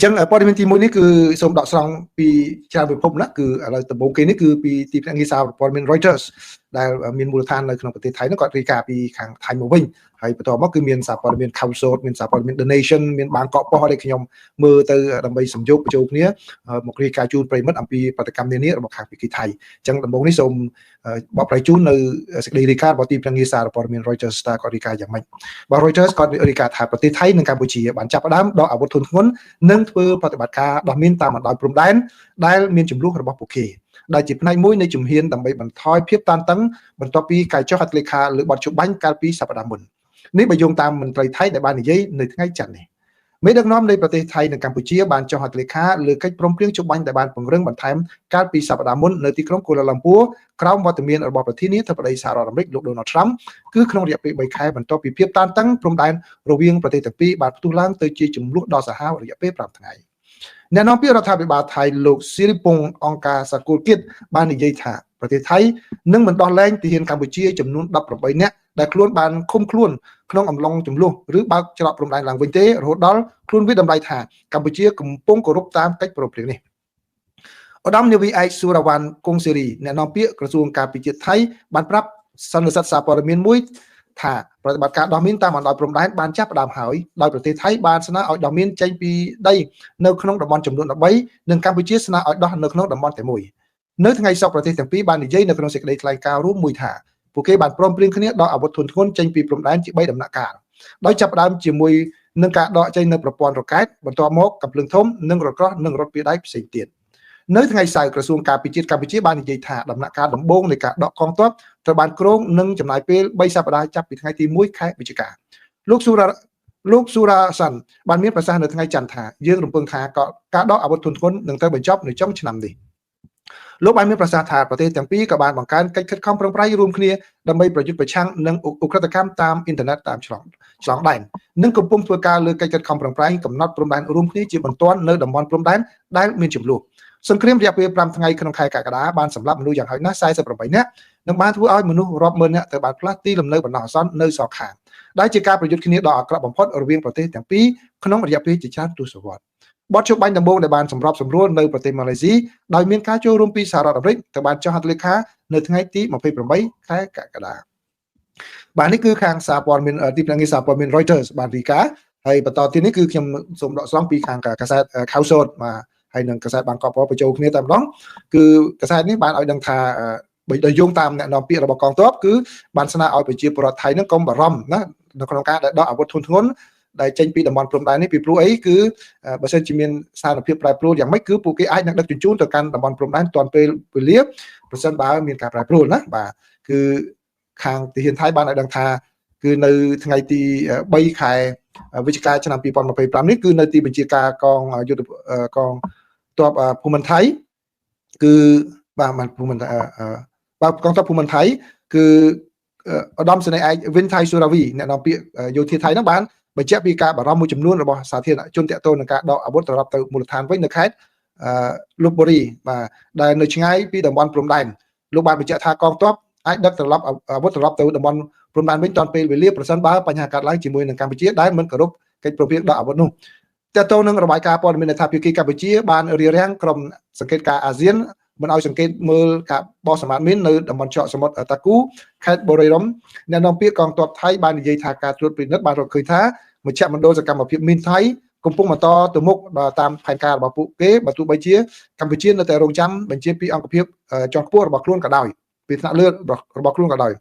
ចឹងព័ត៌មានទី1នេះគឺសូមដកស្រង់ពីច្រើនពិភពណាគឺឥឡូវដំបូងគេនេះគឺពីទីភ្នាក់ងារសារព័ត៌មាន Reuters ដែលមានមូលដ្ឋាននៅក្នុងប្រទេសថៃនោះគាត់រាយការណ៍ពីខាងថៃមកវិញហើយបន្ទាប់មកគឺមានសារព័ត៌មាន Council មានសារព័ត៌មាន The Nation មានបាងកកប៉ុស្តិ៍ដែលខ្ញុំមើលទៅដើម្បីសំយោគបញ្ចូលគ្នាមករាយការណ៍ជូនប្រិមិត្តអំពីប្រតិកម្មនានារបស់ខាងភាគីថៃចឹងដំបូងនេះសូមបកប្រែជូននៅសេចក្តីរាយការណ៍របស់ទីភ្នាក់ងារសារព័ត៌មាន Reuters តើគាត់រាយការណ៍យ៉ាងម៉េចបាទ Reuters គាត់រាយការណ៍ថាប្រទេសថៃនិងកម្ពុជាបានចាប់ផ្ដើមដកអាវុធធុនធ្ងន់និងធ្វើប្រតិបត្តិការដោះមានតាមបណ្ដោយព្រំដែនដែលមានចំនួនរបស់ពួកគេដែលជាផ្នែកមួយនៃជំហានដើម្បីបន្ថយភាពតានតឹងបន្ទាប់ពីការចុះហត្ថលេខាលើបទច្បាញ់កាលពីសប្តាហ៍មុននេះបើយោងតាមមន្ត្រីថៃដែលបាននិយាយនៅថ្ងៃច័ន្ទនេះមេដឹកនាំនៃប្រទេសថៃនិងកម្ពុជាបានចុះហត្ថលេខាលើកិច្ចព្រមព្រៀងច្បាញ់ដែលបានពង្រឹងបន្ថែមកាលពីសប្តាហ៍មុននៅទីក្រុងកូឡាឡាំពួរក្រោមវត្តមានរបស់ប្រធានាធិបតីសហរដ្ឋអាមេរិកលោក Donald Trump គឺក្នុងរយៈពេល3ខែបន្ទាប់ពីភាពតានតឹងព្រំដែនរវាងប្រទេសទាំងពីរបានផ្ទុះឡើងទៅជាចំនួនដ៏សាហាវរយៈពេល5ថ្ងៃអ្នកនាំពាក្យរដ្ឋាភិបាលថៃលោកស៊ីរីប៉ុងអង្គការសាគូលគិតបាននិយាយថាប្រទេសថៃនឹងមិនដោះលែងទាហានកម្ពុជាចំនួន18នាក់ដែលខ្លួនបានឃុំខ្លួនក្នុងអំឡុងចំនួនឬបើកច្រកព្រំដែនឡើងវិញទេរហូតដល់ខ្លួនវាតម្លៃថាកម្ពុជាកំពុងគោរពតាមកិច្ចព្រមព្រៀងនេះឧត្តមនាវីឯកសុរវណ្ណគង់សេរីអ្នកនាំពាក្យក្រសួងការពារជាតិថៃបានប្រាប់សន្និសីទសារព័ត៌មានមួយថាប្រតិបត្តិការដោះមានតាមបណ្ដោយព្រំដែនបានចាប់ផ្ដើមហើយដោយប្រទេសថៃបានស្នើឲ្យដោះមានចេញពីដីនៅក្នុងតំបន់ចំនួន13និងកម្ពុជាស្នើឲ្យដោះនៅក្នុងតំបន់តែមួយនៅថ្ងៃសុក្រប្រទេសទាំងពីរបាននិយាយនៅក្នុងសេចក្តីថ្លែងការណ៍រួមមួយថាពួកគេបានព្រមព្រៀងគ្នាដកអាវុធធុនធ្ងន់ចេញពីព្រំដែនជា3ដំណាក់កាលដោយចាប់ផ្ដើមជាមួយនឹងការដកចេញនៅប្រព័ន្ធរ៉ុកែតបន្ទាប់មកកាំភ្លើងធំនិងរថក្រោះនិងរថពីរដែកផ្សេងទៀតនៅថ្ងៃសៅរ៍ក្រសួងការពារជាតិកម្ពុជាបាននិយាយថាដំណាក់កាលដំបូងនៃការដកកងទ័ពត្រូវបានគ្រោងនឹងចំណាយពេល3សប្តាហ៍ចាប់ពីថ្ងៃទី1ខែវិច្ឆិកាលោកស៊ូរ៉ាសាន់បានមានប្រសាសន៍នៅថ្ងៃច័ន្ទថាយើងរំពឹងថាការដកអាវុធធុនធ្ងន់នឹងត្រូវបញ្ចប់នៅចុងឆ្នាំនេះលោកបានមានប្រសាសន៍ថាប្រទេសទាំងពីរក៏បានបង្កើនកិច្ចខិតខំប្រឹងប្រែងរួមគ្នាដើម្បីប្រយុទ្ធប្រឆាំងនឹងឧក្រិដ្ឋកម្មតាមអ៊ីនធឺណិតតាមឆ្លងដែននិងកំពុងធ្វើការលើកិច្ចខិតខំប្រឹងប្រែងកំណត់ព្រំដែនរួមគ្នាជាបន្ទាន់នៅតំបន់ព្រំដែនដែលមានចំនួនសង្គ្រាមរយៈពេល5ថ្ងៃក្នុងខែកក្កដាបានសម្លាប់មនុស្សយ៉ាងហោចណាស់48នាក់និងបានធ្វើឲ្យមនុស្សរាប់ម៉ឺននាក់ត្រូវបានផ្លាស់ទីលំនៅបណ្ដោះអាសន្ននៅសងខាងដែលជាការប្រយុទ្ធគ្នាដ៏អាក្រក់បំផុតរវាងប្រទេសទាំងពីរក្នុងរយៈពេលជាច្រើនទសវត្សរ៍បទជបាញ់ដំបូងដែលបានសម្របសម្រួលនៅប្រទេសម៉ាឡេស៊ីដោយមានការចូលរួមពីសហរដ្ឋអាមេរិកត្រូវបានចុះហត្ថលេខានៅថ្ងៃទី28ខែកក្កដាបាទនេះគឺខាងសារព័ត៌មានទីភ្នាក់ងារសារព័ត៌មាន Reuters បានរាយការណ៍ហើយបន្តទៀតនេះគឺខ្ញុំសូមដកស្រង់ពីខាងកាសែត Council បាទហើយនឹងកាសែតបាងកកប៉ុស្តិ៍បញ្ចូលគ្នាតែម្ដងគឺកាសែតនេះបានឲ្យដឹងថាបើដោយយោងតាមអ្នកនាំពាក្យរបស់កងទ័ពគឺបានស្នើឲ្យប្រជាពលរដ្ឋថៃនឹងកុំបារម្ភណានៅក្នុងការដកអាវុធធុនធ្ងន់ដែលចេញពីតំបន់ព្រំដែននេះពីព្រោះអីគឺបើសិនជាមានស្ថានភាពប្រែប្រួលយ៉ាងម៉េចគឺពួកគេអាចនឹងដឹកជញ្ជូនទៅកាន់តំបន់ព្រំដែនទាន់ពេលវេលាប្រសិនបើមានការប្រែប្រួលណាបាទគឺខាងទាហានថៃបានឲ្យដឹងថាគឺនៅថ្ងៃទី3ខែវិច្ឆិកាឆ្នាំ2025នេះគឺនៅទីបញ្ជាការកងយុទ្ធកងទ័ពភូមិន្ទថៃគឺបាទភូមិន្ទបាទកងទ័ពភូមិន្ទថៃគឺឧត្តមសេនីយ៍ឯកវិនថៃសូរាវីអ្នកនាំពាក្យយោធាថៃនោះបានបញ្ជាក់ពីការបារម្ភមួយចំនួនរបស់សាធារណជនទាក់ទងនឹងការដកអាវុធត្រឡប់ទៅមូលដ្ឋានវិញនៅខេត្តលុបបូរីបាទដែលនៅឆ្ងាយពីតំបន់ព្រំដែនលោកបានបញ្ជាក់ថាកងទ័ពអាចដឹកត្រឡប់អាវុធត្រឡប់ទៅតំបន់ព្រំដែនវិញទាន់ពេលវេលាប្រសិនបើបញ្ហាកើតឡើងជាមួយនឹងកម្ពុជាដែលមិនគោរពកិច្ចព្រមព្រៀងដកអាវុធនោះទាក់ទងនឹងរបាយការណ៍ព័ត៌មានថាភាគីកម្ពុជាបានរារាំងក្រុមសង្កេតការអាស៊ានមិនឲ្យសង្កេតមើលការបោះសម្អាតមីននៅតំបន់ច្រកសមុទ្រតាគូខេត្តបូរីរ៉ុមអ្នកនាំពាក្យកងទ័ពថៃបាននិយាយថាការត្រួតពិនិត្យបានរកឃើញថាមជ្ឈមណ្ឌលសកម្មភាពមីនថៃកំពុងបន្តទៅមុខតាមផែនការរបស់ពួកគេបើទោះបីជាកម្ពុជានៅតែរងចាំបញ្ជាពីអង្គភាពជាន់ខ្ពស់របស់ខ្លួនក៏ដោយពីថ្នាក់លើរបស់ខ្លួនក៏ដោយ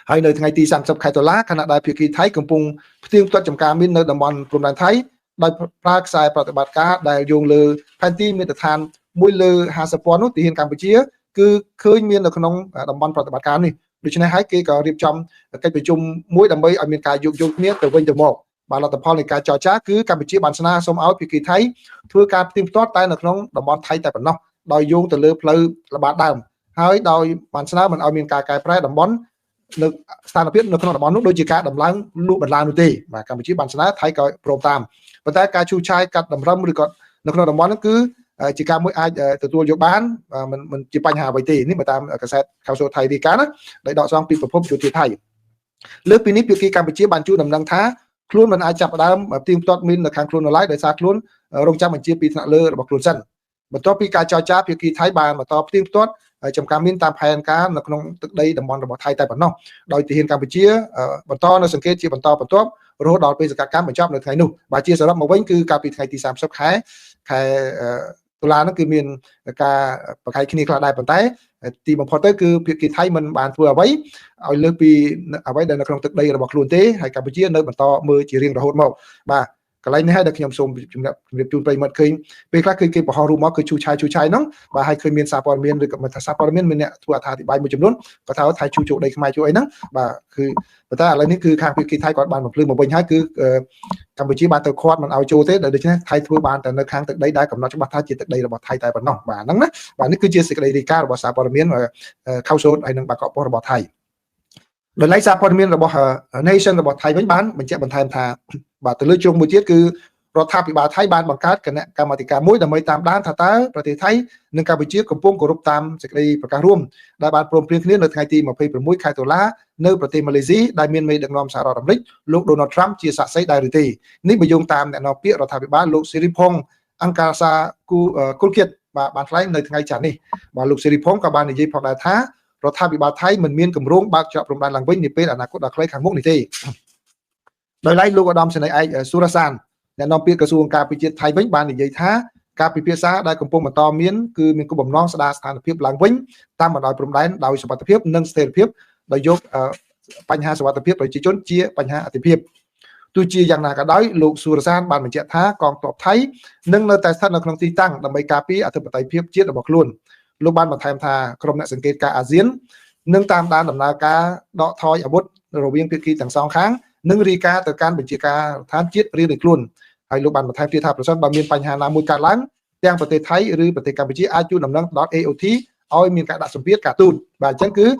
ហើយនៅថ្ងៃទី30ខែតុលាខណៈដែលភាគីថៃកំពុងផ្ទៀងផ្ទាត់ចំការមីននៅតំបន់ព្រំដែនថៃដោយប្រើខ្សែប្រតិបត្តិការដែលយោងលើផែនទីមាត្រដ្ឋានមួយលើ50ពាន់នោះទាហានកម្ពុជាគឺឃើញមាននៅក្នុងតំបន់ប្រតិបត្តិការនេះដូច្នេះហើយគេក៏រៀបចំកិច្ចប្រជុំមួយដើម្បីឲ្យមានការយោគយល់គ្នាទៅវិញទៅមកបាទលទ្ធផលនៃការចរចាគឺកម្ពុជាបានស្នើសុំឲ្យភាគីថៃធ្វើការផ្ទៀងផ្ទាត់តែនៅក្នុងតំបន់ថៃតែប៉ុណ្ណោះដោយយោងទៅលើផ្លូវល្បាតដើមហើយដោយបានស្នើមិនឲ្យមានការកែប្រែតំបន់នៅស្ថានភាពនៅក្នុងតំបន់នោះដូចជាការដំឡើងលក់បន្លានោះទេបាទកម្ពុជាបានស្នើថៃក៏ព្រមតាមប៉ុន្តែការឈូសឆាយកាត់តម្រឹមឬក៏នៅក្នុងតំបន់នោះគឺជាការមួយអាចទទួលយកបានមិនជាបញ្ហាអ្វីទេនេះបើតាមកាសែតខៅសូថៃរាយការណ៍ណាដែលដកស្រង់ពីប្រភពយោធាថៃលើកពីនេះភាគីកម្ពុជាបានជួលដំណឹងថា ខ្លួនមិនអាចចាប់ដើមទៀងទាត់មាននៅខាងខ្លួននៅឡើយដោយសារខ្លួនរងចាំបញ្ជាពីថ្នាក់លើរបស់ខ្លួនសិនបន្ទាប់ពីការចរចាភាគីថៃបានបន្តផ្ទៀងផ្ទាត់ចំការមានតាមផែនការនៅក្នុងទឹកដីតំបន់របស់ថៃតែប៉ុណ្ណោះដោយទាហានកម្ពុជាបន្តនៅសង្កេតជាបន្តបន្ទាប់រហូតដល់ពេលសកម្មកម្មបញ្ចប់នៅថ្ងៃនោះបាទជាសរុបមកវិញគឺកាលពីថ្ងៃទី30ខែតុលានោះគឺមានការប្រកែកគ្នាខ្លះដែរប៉ុន្តែទីបំផុតទៅគឺភាគីថៃមិនបានធ្វើអ្វីឲ្យលើសពីអ្វីដែលនៅក្នុងទឹកដីរបស់ខ្លួនទេហើយកម្ពុជានៅបន្តមើលជារៀងរហូតមកបាទកន្លែងនេះហើយដែលខ្ញុំសូមជម្រាបជូនប្រិយមិត្តឃើញពេលខ្លះគឺគេបង្ហោះរូបមកគឺឈូឆាយហ្នឹងបាទហើយឃើញមានសារព័ត៌មានឬក៏មិនថាសារព័ត៌មានមានអ្នកធ្វើអត្ថាធិប្បាយមួយចំនួនគាត់ថាថៃជួដីខ្មែរជួអីហ្នឹងបាទគឺប៉ុន្តែឥឡូវនេះគឺខាងភាគីថៃគាត់បានបំភ្លឺមកវិញហើយគឺកម្ពុជាបានទៅខាត់មិនឲ្យចូលទេដូច្នេះថៃធ្វើបានតែនៅខាងទឹកដីដែលកំណត់ច្បាស់ថាជាទឹកដីរបស់ថៃតែប៉ុណ្ណោះបាទហ្នឹងណាបាទនេះគឺជាសេចក្តីរាយការណ៍របស់សារព័ត៌មានខៅសូតហើយនឹងបាកកប៉ុស្តិ៍របស់ថៃដោយឡែកសារព័ត៌មានរបស់ Nation របស់ថៃវិញបានបញ្ជាក់បន្ថែមថាបាទទៅលើជ្រុងមួយទៀតគឺរដ្ឋាភិបាលថៃបានបង្កើតគណៈកម្មាធិការមួយដើម្បីតាមដានថាតើប្រទេសថៃនិងកម្ពុជាកំពុងគោរពតាមសេចក្តីប្រកាសរួមដែលបានព្រមព្រៀងគ្នានៅថ្ងៃទី26ខែតុលានៅប្រទេសម៉ាឡេស៊ីដែលមានមេដឹកនាំសហរដ្ឋអាមេរិកលោក Donald Trump ជាសាក្សីដែរឬទេនេះបើយោងតាមអ្នកនាំពាក្យរដ្ឋាភិបាលលោកសេរីផុងអង្គការសាគុលគៀតបានថ្លែងនៅថ្ងៃច័ន្ទនេះបាទលោកសេរីផុងក៏បាននិយាយផងដែរថារដ្ឋាភិបាលថៃមិនមានគម្រោងបើកច្រកព្រំដែនឡើងវិញនាពេលអនាគតដ៏ខ្លីខាងមុខនេះទេដោយឡែកលោកឧត្តមសេនីយ៍ឯកសុរសានអ្នកនាំពាក្យក្រសួងការពារជាតិថៃវិញបាននិយាយថាការពិភាក្សាដែលកំពុងបន្តមានគឺមានគោលបំណងស្ដារស្ថានភាពឡើងវិញតាមបណ្ដោយព្រំដែនដោយសុវត្ថិភាពនិងស្ថិរភាពដោយយកបញ្ហាសុវត្ថិភាពប្រជាជនជាបញ្ហាអាទិភាពទោះជាយ៉ាងណាក៏ដោយលោកសុរសានបានបញ្ជាក់ថាកងទ័ពថៃនឹងនៅតែស្ថិតនៅក្នុងទីតាំងដើម្បីការពារអធិបតេយ្យភាពជាតិរបស់ខ្លួនលោកបានបន្ថែមថាក្រុមអ្នកសង្កេតការអាស៊ាននឹងតាមដានដំណើរការដកថយអាវុធរវាងភាគីទាំងសងខាងនិងរាយការណ៍ទៅកាន់បញ្ជាការដ្ឋានជាតិរៀងៗខ្លួនហើយលោកបានបន្ថែមទៀតថាប្រសិនបើមានបញ្ហាណាមួយកើតឡើងទាំងប្រទេសថៃឬប្រទេសកម្ពុជាអាចជួយដំណឹងដល់ AOT ឲ្យមានការដាក់សម្ពាធការទូតបាទអញ្ចឹងគឺ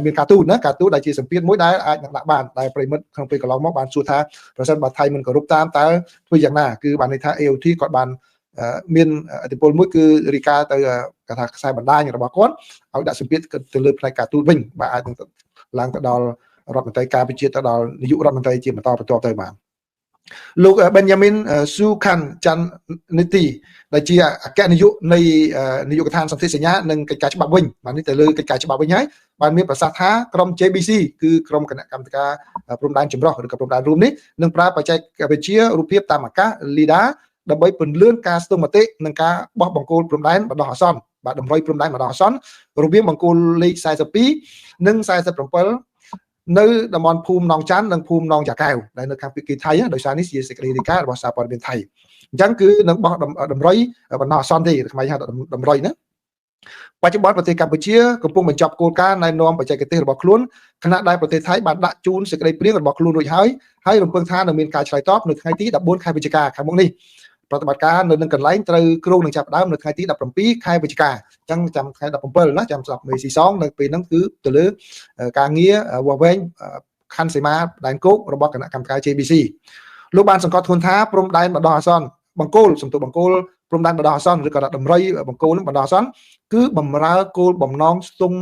មានការទូតណាការទូតដែលជាសម្ពាធមួយដែលអាចនឹងដាក់បានដែលប្រិមិត្តក្នុងពេលកន្លងមកបានសួរថាប្រសិនបើថៃមិនគោរពតាមតើធ្វើយ៉ាងណាគឺបានន័យថា AOT គាត់បានមានឥទ្ធិពលមួយគឺរាយការណ៍ទៅគេថាខ្សែបណ្ដាញរបស់គាត់ឲ្យដាក់សម្ពាធទៅលើផ្នែកការទូតវិញបាទអាចនឹងឡើងទៅដល់រដ្ឋមន្ត្រីការពារជាតិទៅដល់នាយករដ្ឋមន្ត្រីជាបន្តបន្ទាប់ទៅបាទលោក Benjamin Sukan Chanity ដែលជាអគ្គនាយកនៃនាយកដ្ឋានសន្ធិសញ្ញានិងកិច្ចការច្បាប់វិញបាទនេះទៅលើកិច្ចការច្បាប់វិញហើយបានមានប្រសាសន៍ថាក្រុម JBC គឺក្រុមគណៈកម្មការព្រំដែនចម្រុះឬក៏ព្រំដែនរួមនេះនឹងប្រើបច្ចេកវិទ្យារូបភាពតាមអាកាស LiDAR ដើម្បីពន្លឿនការស្ទង់មតិនិងការបោះបង្គោលព្រំដែនបណ្ដោះអាសន្នបាទតម្រុយព្រំដែនបណ្ដោះអាសន្នរវាងបង្គោលលេខ42និង47នៅតំបន់ភូមិនងច័ន្ទនិងភូមិនងចាកែវដែលនៅខាងភាគីថៃដោយសារនេះជាសេចក្តីរាយការណ៍របស់សារព័ត៌មានថៃអញ្ចឹងគឺនឹងបោះតម្រុយបណ្ដោះអាសន្នទេខ្មែរហៅតម្រុយណាបច្ចុប្បន្នប្រទេសកម្ពុជាកំពុងបញ្ចប់គោលការណ៍ណែនាំបច្ចេកទេសរបស់ខ្លួនខណៈដែលប្រទេសថៃបានដាក់ជូនសេចក្តីព្រាងរបស់ខ្លួនរួចហើយរំពឹងថានឹងមានការឆ្លើយតបនៅថ្ងៃទី14ខែវិច្ឆិកាខាងមុខនេះប្រតិបត្តិការនៅនឹងកន្លែងត្រូវគ្រោងនឹងចាប់ផ្ដើមនៅថ្ងៃទី17ខែវិច្ឆិកាអញ្ចឹងចាំថ្ងៃ17ណាចាំស្ដាប់មេស៊ីសងនៅពេលហ្នឹងគឺទៅលើការងារវាស់វែងខណ្ឌសីមាដែនគោករបស់គណៈកម្មការ JBC លោកបានសង្កត់ធ្ងន់ថាព្រំដែនបណ្ដោះអាសន្នបង្គោលសំទោសបង្គោលព្រំដែនបណ្ដោះអាសន្នឬក៏តម្រុយបង្គោលនឹងបណ្ដោះអាសន្នគឺបំរើគោលបំណងស្ទង់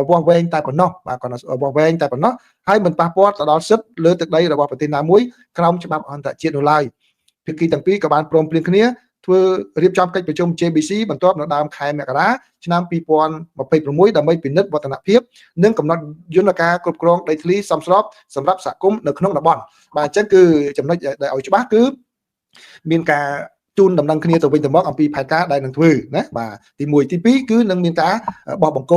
វាស់វែងតែប៉ុណ្ណោះបាទគាត់វាស់វែងតែប៉ុណ្ណោះហើយមិនប៉ះពាល់ទៅដល់សិទ្ធិលើទឹកដីរបស់ប្រទេសណាមួយក្រោមច្បាប់អន្តរជាតិនោះឡើយភាគីទាំងពីរក៏បានព្រមព្រៀងគ្នាធ្វើរៀបចំកិច្ចប្រជុំ JBC បន្ទាប់នៅដើមខែមករាឆ្នាំ2026ដើម្បីពិនិត្យវឌ្ឍនភាពនិងកំណត់យន្តការគ្រប់គ្រងដីធ្លីសមស្របសម្រាប់សហគមន៍នៅក្នុងតំបន់បាទអញ្ចឹងគឺចំណុចដែលឲ្យច្បាស់គឺមានការជូនដំណឹងគ្នាទៅវិញទៅមកអំពីផែនការដែលនឹងធ្វើណាបាទទី1ទី2គឺនឹងមានការបោះបង្គ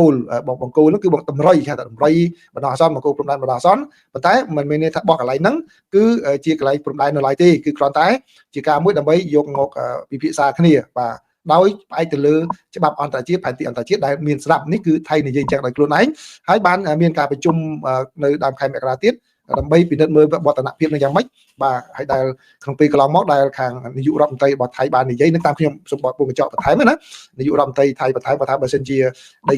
ោលនោះគឺតម្រុយគេថាតម្រុយបណ្ដោះអាសន្នបង្គោលព្រំដែនបណ្ដោះអាសន្នប៉ុន្តែមិនមានន័យថាបោះកន្លែងហ្នឹងគឺជាកន្លែងព្រំដែននៅឡើយទេគឺគ្រាន់តែជាការមួយដើម្បីយកមកពិភាក្សាគ្នាបាទដោយផ្អែកទៅលើច្បាប់អន្តរជាតិផែនទីអន្តរជាតិដែលមានស្រាប់នេះគឺថៃនិយាយចឹងដោយខ្លួនឯងហើយបានមានការប្រជុំនៅដើមខែមករាទៀតដើម្បីពិនិត្យមើលវឌ្ឍនភាពនឹងយ៉ាងម៉េចបាទហើយដែលក្នុងពេលកន្លងមកដែលខាងនាយករដ្ឋមន្ត្រីរបស់ថៃបាននិយាយនឹងតាមខ្ញុំសូមបកពុំបញ្ចក់បន្ថែមណានាយករដ្ឋមន្ត្រីថៃបន្ថែមថាបើសិនជាដី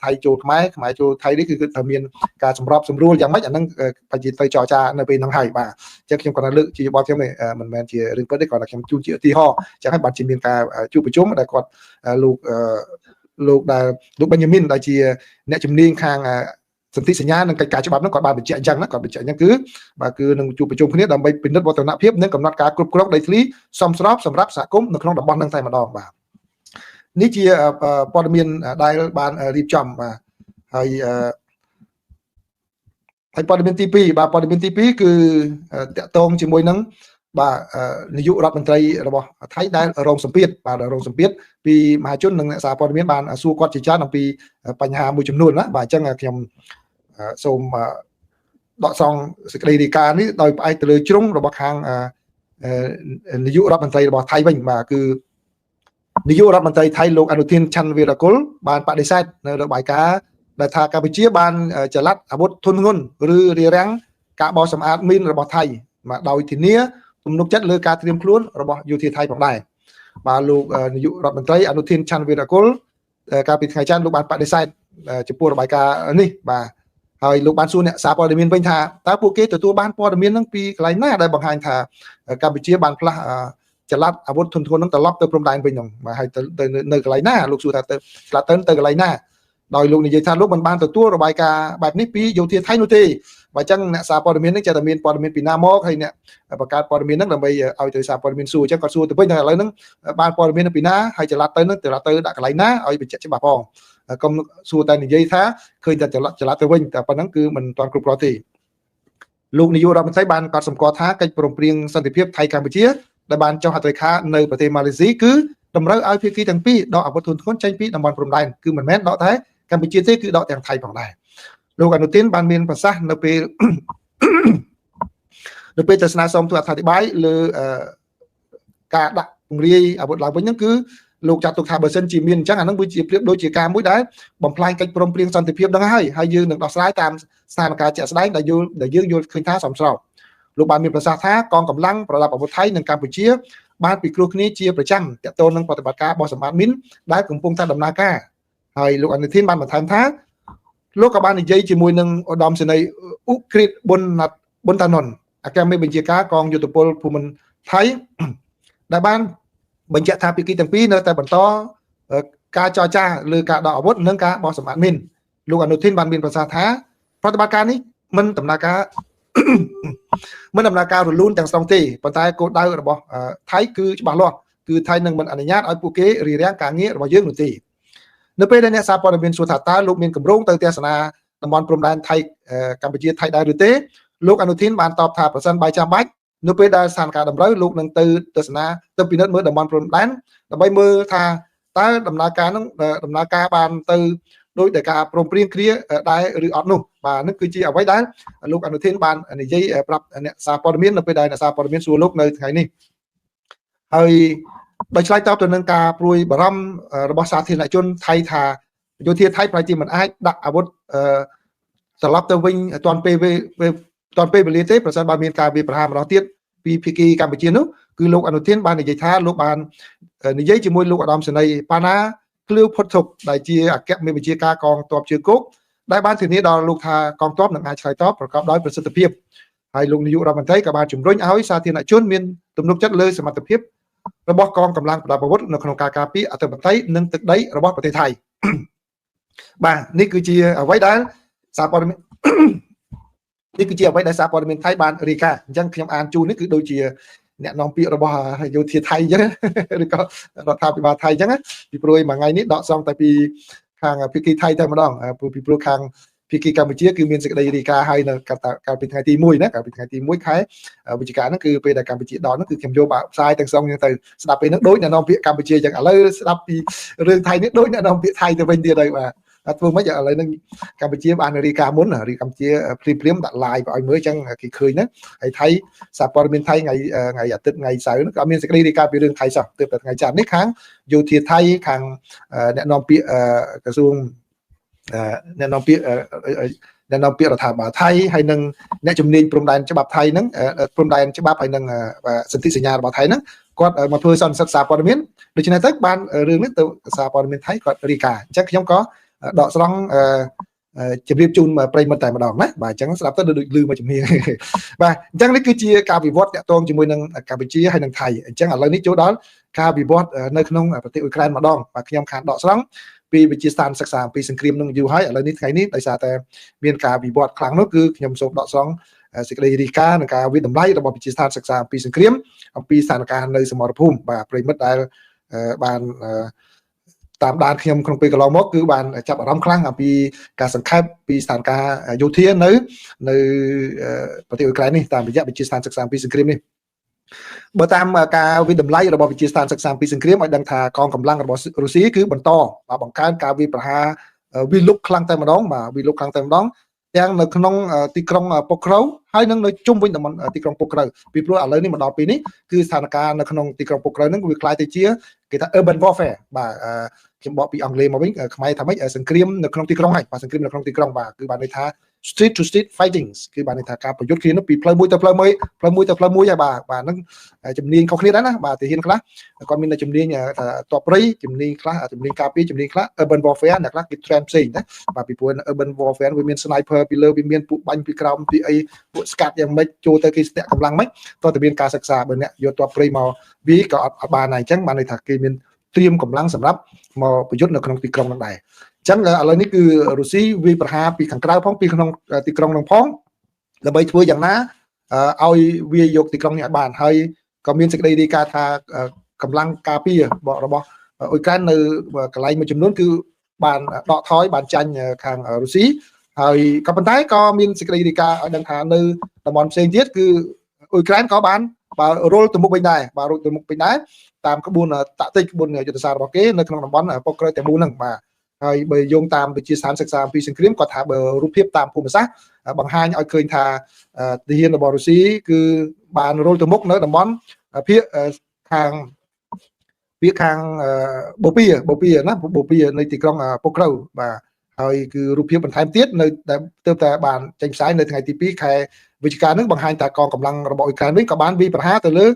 ថៃចូលខ្មែរចូលថៃនេះគឺថាមានការសម្របសម្រួលយ៉ាងម៉េចអានឹងបញ្ជាទៅចរចានៅពេលហ្នឹងហើយបាទអញ្ចឹងខ្ញុំគាត់លើកជាយោបល់ខ្ញុំមិនមែនជារឿងពិតទេគាត់ថាខ្ញុំជួបជាឧទាហរណ៍អញ្ចឹងហើយបាទជាមានការជួបប្រជុំដែលគាត់លោកបេញយ៉ាមីនដែលជាអ្នកជំនាញខាង សន្ធិសញ្ញានិងកិច្ចការច្បាប់ហ្នឹងគាត់បានបញ្ជាក់អញ្ចឹងណាគាត់បញ្ជាក់អញ្ចឹងគឺបាទគឺនឹងជួបប្រជុំគ្នាដើម្បីពិនិត្យវឌ្ឍនភាពនិងកំណត់ការគ្រប់គ្រងដីធ្លីសមស្របសម្រាប់សហគមន៍នៅក្នុងតំបន់ហ្នឹងតែម្ដងបាទនេះជាព័ត៌មានដែលបានរៀបចំបាទហើយព័ត៌មានទី2បាទព័ត៌មានទី2គឺតកតងជាមួយនឹងបាទនាយករដ្ឋមន្ត្រីរបស់ថៃដែលរងសម្ពាធបាទរងសម្ពាធពីមហាជននិងអ្នកសារព័ត៌មានបានសួរគាត់ជាច្រើនអំពីបញ្ហាមួយចំនួនណាបាទអញ្ចឹងខ្ញុំសូមដកស្រង់សេចក្តីរាយការណ៍នេះដោយផ្អែកទៅលើជ្រុងរបស់ខាងនាយករដ្ឋមន្ត្រីរបស់ថៃវិញបាទគឺនាយករដ្ឋមន្ត្រីថៃលោកអនុทิន ឆាន់វីរកុលបានបដិសេធនៅរបាយការណ៍ដែលថាកម្ពុជាបានចល័តអាវុធធុនធ្ងន់ឬរារាំងការបោះសម្អាតមីនរបស់ថៃមកដោយធានាទំនុកចិត្តលើការត្រៀមខ្លួនរបស់យោធាថៃផងដែរបាទលោកនាយករដ្ឋមន្ត្រីអនុทิន ឆាន់វីរកុលកាលពីថ្ងៃច័ន្ទលោកបានបដិសេធចំពោះរបាយការណ៍នេះបាទហើយលោកបានសួរអ្នកសារព័ត៌មានវិញថាតើពួកគេទទួលបានព័ត៌មានហ្នឹងពីកន្លែងណាដែលបង្ហាញថាកម្ពុជាបានផ្លាស់ចល័តអាវុធធុនធ្ងន់ហ្នឹងត្រឡប់ទៅព្រំដែនវិញហ្នឹងបាទហើយទៅនៅកន្លែងណាលោកសួរថាទៅឆ្លាតទៅកន្លែងណាដោយលោកនិយាយថាលោកមិនបានទទួលរបាយការណ៍បែបនេះពីយោធាថៃនោះទេបើអញ្ចឹងអ្នកសារព័ត៌មានហ្នឹងចេះតែមានព័ត៌មានពីណាមកហើយអ្នកបង្កើតព័ត៌មានហ្នឹងដើម្បីឲ្យទៅសារព័ត៌មានសួរអញ្ចឹងគាត់សួរទៅវិញថាឥឡូវហ្នឹងបានព័ត៌មានពីណាហើយចល័តទៅហ្នឹងទៅដាក់កន្លែងណាឲ្យបញ្ជាក់ច្បាស់ផងកុំសួរតែនិយាយថាឃើញតែចល័តទៅវិញតែប៉ុណ្ណឹងគឺមិនទាន់គ្រប់គ្រាន់ទេលោកនាយករដ្ឋមន្ត្រីបានកត់សម្គាល់ថាកិច្ចព្រមព្រៀងសន្តិភាពថៃកម្ពុជាដែលបានចុះហត្ថលេខានៅប្រទេសម៉ាឡេស៊ីគឺតម្រូវឲ្យភាគីទាំងពីរដកអាវុធធុនធ្ងន់ចេញពីតំបន់ព្រំដែនគឺមិនមែនដកតែកម្ពុជាទេគឺដកទាំងថៃផងដែរលោកអនុទានបានមានប្រសាសន៍នៅពេលទស្សនាសូមទូអធិប្បាយលើការដាក់ពង្រាយអាវុធឡើងវិញហ្នឹងគឺលោកចាត់ទុកថាបើសិនជាមានអញ្ចឹងអានឹងវាជាប្រៀបដូចជាការមួយដែលបំផ្លាញកិច្ចព្រមព្រៀងសន្តិភាពហ្នឹងហើយយើងនឹងដោះស្រាយតាមស្ថានភាពជាក់ស្ដែងដែលយើងយល់ឃើញថាសមស្របលោកបានមានប្រសាសន៍ថាកងកម្លាំងប្រដាប់អាវុធថៃនិងកម្ពុជាបានពិគ្រោះគ្នាជាប្រចាំទាក់ទងនឹងប្រតិបត្តិការបោះសម្អាតមីនដែលកំពុងតែដំណើរការហើយលោកអនុទានបានបន្ថែមថាលោកក៏បាននិយាយជាមួយនឹងឧត្តមសេនីយ៍អ៊ុគ្រីតប៊ុនតាណុនអគ្គមេបញ្ជាការកងយោធពលភូមិន្ទថៃដែលបានបញ្ជាក់ថាភាគីទាំងពីរនៅតែបន្តការចរចាលើការដកអាវុធនិងការបោះសម្អាតមីនលោកអនុទានបានមានប្រសាសន៍ថាប្រតិបត្តិការនេះមិនដំណើរការរលូនទាំងស្រុងទេប៉ុន្តែគោលដៅរបស់ថៃគឺច្បាស់លាស់គឺថៃនឹងមិនអនុញ្ញាតឲ្យពួកគេរារាំងការងាររបស់យើងនោះទេនៅពេលដែលអ្នកសារព័ត៌មានសួរថាតើលោកមានគម្រោងទៅទស្សនាតំបន់ព្រំដែនថៃកម្ពុជាថៃដែរឬទេលោកអនុទានបានតបថាប្រសិនបើចាំបាច់នៅពេលដែលស្ថានភាពតម្រូវលោកនឹងទៅទស្សនាទៅពិនិត្យមើលតំបន់ព្រំដែនដើម្បីមើលថាតើដំណើរការបានទៅដោយតែការព្រមព្រៀងគ្នាដែរឬអត់នោះបាទនេះគឺជាអ្វីដែលលោកអនុទានបាននិយាយប្រាប់អ្នកសារព័ត៌មាននៅពេលដែលអ្នកសារព័ត៌មានសួរលោកនៅថ្ងៃនេះហើយដោយឆ្លើយតបទៅនឹងការព្រួយបារម្ភរបស់សាធារណជនថៃថាយោធាថៃប្រហែលជាមិនអាចដាក់អាវុធត្រឡប់ទៅវិញទាន់ពេលវេលាទេប្រសិនបើមានការវាយប្រហារម្ដងទៀតពីភាគីកម្ពុជានោះគឺលោកអនុទានបាននិយាយថាលោកបាននិយាយជាមួយលោកឧត្តមសេនីយ៍ប៉ាណាក្លៀវផុតធុកដែលជាអគ្គមេបញ្ជាការកងទ័ពជើងគោកដែលបានធានាដល់លោកថាកងទ័ពនឹងអាចឆ្លើយតបប្រកបដោយប្រសិទ្ធភាពហើយលោកនាយករដ្ឋមន្ត្រីក៏បានជំរុញឲ្យសាធារណជនមានទំនុកចិត្តលើសមត្ថភាពរបស់កងកម្លាំងប្រដាប់អាវុធនៅក្នុងការការពារអធិបតេយ្យនិងទឹកដីរបស់ប្រទេសថៃបាទនេះគឺជាអ្វីដែលសារព័ត៌មានថៃបានរាយការណ៍អញ្ចឹងខ្ញុំអានជូននេះគឺដូចជាអ្នកនាំពាក្យរបស់យោធាថៃអញ្ចឹងឬក៏រដ្ឋាភិបាលថៃអញ្ចឹងពីព្រោះមួយថ្ងៃនេះដកស្រង់តែពីខាងភាគីថៃតែម្ដងពីព្រោះខាងភាគីកម្ពុជាគឺមានសេចក្តីរាយការណ៍ឲ្យនៅកាលពីថ្ងៃទី1ណាកាលពីថ្ងៃទី1ខែវិច្ឆិកាហ្នឹងគឺពេលដែលកម្ពុជាដកហ្នឹងគឺខ្ញុំយកមកផ្សាយទាំងស្រុងហ្នឹងទៅស្ដាប់ពេលហ្នឹងដូចអ្នកនាំពាក្យកម្ពុជាអញ្ចឹងឥឡូវស្ដាប់ពីរឿងថៃនេះដូចអ្នកនាំពាក្យថៃទៅវិញទៀតហើយបាទធ្វើម៉េចឥឡូវហ្នឹងកម្ពុជាបានរាយការណ៍មុនរាយកម្ពុជាព្រាមដាក់ live ឲ្យមើលអញ្ចឹងគេឃើញហ្នឹងហើយថៃសារព័ត៌មានថៃថ្ងៃអាទិត្យថ្ងៃសៅរ៍ហ្នឹងក៏មានសេចក្តីរាយការណ៍ពីរឿងថៃសោះទើបតែថ្ងៃច័ន្ទនេះខាងយោធាថៃខាងអ្នកនាំពាក្យក្រសួងអ្នកនាំពាក្យរដ្ឋាភិបាលថៃហើយនឹងអ្នកជំនាញព្រំដែនច្បាប់ថៃហ្នឹងព្រំដែនច្បាប់ហើយនឹងសន្ធិសញ្ញារបស់ថៃហ្នឹងគាត់មកធ្វើសន្និសីទសារព័ត៌មានដូច្នេះទៅបានរឿងនេះទៅសារព័ត៌មានថៃគាត់រាយការណ៍អញ្ចឹងខ្ញុំក៏ដកស្រង់ជម្រាបជូនប្រិយមិត្តតែម្ដងណាបាទអញ្ចឹងស្ដាប់ទៅដូចលឺមកជំនាញបាទអញ្ចឹងនេះគឺជាការវិវត្តតាក់ទងជាមួយនឹងកម្ពុជាហើយនិងថៃអញ្ចឹងឥឡូវនេះចូលដល់ការវិវត្តនៅក្នុងប្រទេសអ៊ុយក្រែនម្ដងបាទខ្ញុំខានដកស្រង់ ពីវិទ្យាស្ថានសិក្សាពីសង្គ្រាមនឹងយូរហើយឥឡូវនេះថ្ងៃនេះដោយសារតែមានការវិវត្តខ្លាំងនោះគឺខ្ញុំសូមដកស្រង់សេចក្តីរាយការណ៍និងការវិតម្លៃរបស់វិទ្យាស្ថានសិក្សាពីសង្គ្រាមអំពីស្ថានភាពនៅសមរភូមិបាទប្រិមិត្តដែលបានតាមដានខ្ញុំក្នុងពេលកន្លងមកគឺបានចាប់អារម្មណ៍ខ្លាំងអំពីការសង្ខេបពីស្ថានភាពយោធានៅប្រទេសអ៊ុយក្រែននេះតាមរយៈវិទ្យាស្ថានសិក្សាពីសង្គ្រាមនេះបើតាមការវិតម្លៃរបស់វិទ្យាស្ថានសិក្សាពីសង្គ្រាមឲ្យដឹងថាកងកម្លាំងរបស់រុស្ស៊ីគឺបន្តបង្កើនការវាយប្រហារវាលុកខ្លាំងតែម្ដងបាទវាលុកខ្លាំងតែម្ដងទាំងនៅក្នុងទីក្រុងពុកក្រៅហើយនឹងនៅជុំវិញតំបន់ទីក្រុងពុកក្រៅពីព្រោះឥឡូវនេះមកដល់ពេលនេះគឺស្ថានភាពនៅក្នុងទីក្រុងពុកក្រៅហ្នឹងវាខ្លាយទៅជាគេថា urban warfare បាទខ្ញុំបកពីអង់គ្លេសមកវិញខ្មែរថាម៉េចសង្គ្រាមនៅក្នុងទីក្រុងហើយបាទសង្គ្រាមនៅក្នុងទីក្រុងបាទគឺបានន័យថា street to street fightings គឺបានន័យថាការប្រយុទ្ធគ្នានោះពីផ្លូវមួយទៅផ្លូវមួយហើយបាទហ្នឹងជំនាញខុសគ្នាដែរណាបាទទាហានខ្លះគាត់មានជំនាញតបព្រៃជំនាញខ្លះជំនាញការពារជំនាញខ្លះ urban warfare អ្នកខ្លះគេ trend ផ្សេងណាបាទពីព្រោះ urban warfare វាមាន sniper ពីលើវាមានពួកបាញ់ពីក្រោមពីអីពួកស្កាត់យ៉ាងម៉េចចូលទៅគេស្ទាក់កម្លាំងម៉េចតើតែមានការសិក្សាបើអ្នកយកតបព្រៃមកវាក៏អត់បានដែរអញ្ចឹងបានន័យថាគេមានត្រៀមកម្លាំងសម្រាប់មកប្រយុទ្ធនៅក្នុងទីក្រុងនោះដែរអញ្ចឹងឥឡូវនេះគឺរុស្ស៊ីវាប្រហារពីខាងក្រៅផងពីក្នុងទីក្រុងនោះផងដើម្បីធ្វើយ៉ាងណាឲ្យវាយកទីក្រុងនេះឲ្យបានហើយក៏មានសេចក្តីរាយការណ៍ថាកម្លាំងការពាររបស់អ៊ុយក្រែននៅកន្លែងមួយចំនួនគឺបានដកថយបានចាញ់ខាងរុស្ស៊ីហើយក៏ប៉ុន្តែក៏មានសេចក្តីរាយការណ៍ឲ្យដឹងថានៅតំបន់ផ្សេងទៀតគឺអ៊ុយក្រែនក៏បានរុលទៅមុខវិញដែរបាទរុលទៅមុខវិញដែរតាមក្បួនតាក់ទិកក្បួនយុទ្ធសាស្ត្ររបស់គេនៅក្នុងតំបន់ពុកក្រៅទាំងមូលហ្នឹងបាទហើយបើយោងតាមវិទ្យាស្ថានសិក្សាអំពីសង្គ្រាមគាត់ថាបើរូបភាពតាមភូមិសាស្ត្របង្ហាញឲ្យឃើញថាទាហានរបស់រុស្ស៊ីគឺបានរុលទៅមុខនៅតំបន់ភាគខាងបូព៌ាណាបូព៌ានៅទីក្រុងពុកក្រៅបាទហើយគឺរូបភាពបន្ថែមទៀតនៅទើបតែបានចេញផ្សាយនៅថ្ងៃទី2ខែវិច្ឆិកានឹងបង្ហាញថាកងកម្លាំងរបស់អ៊ុយក្រែនវិញក៏បានវាយប្រហារទៅលើ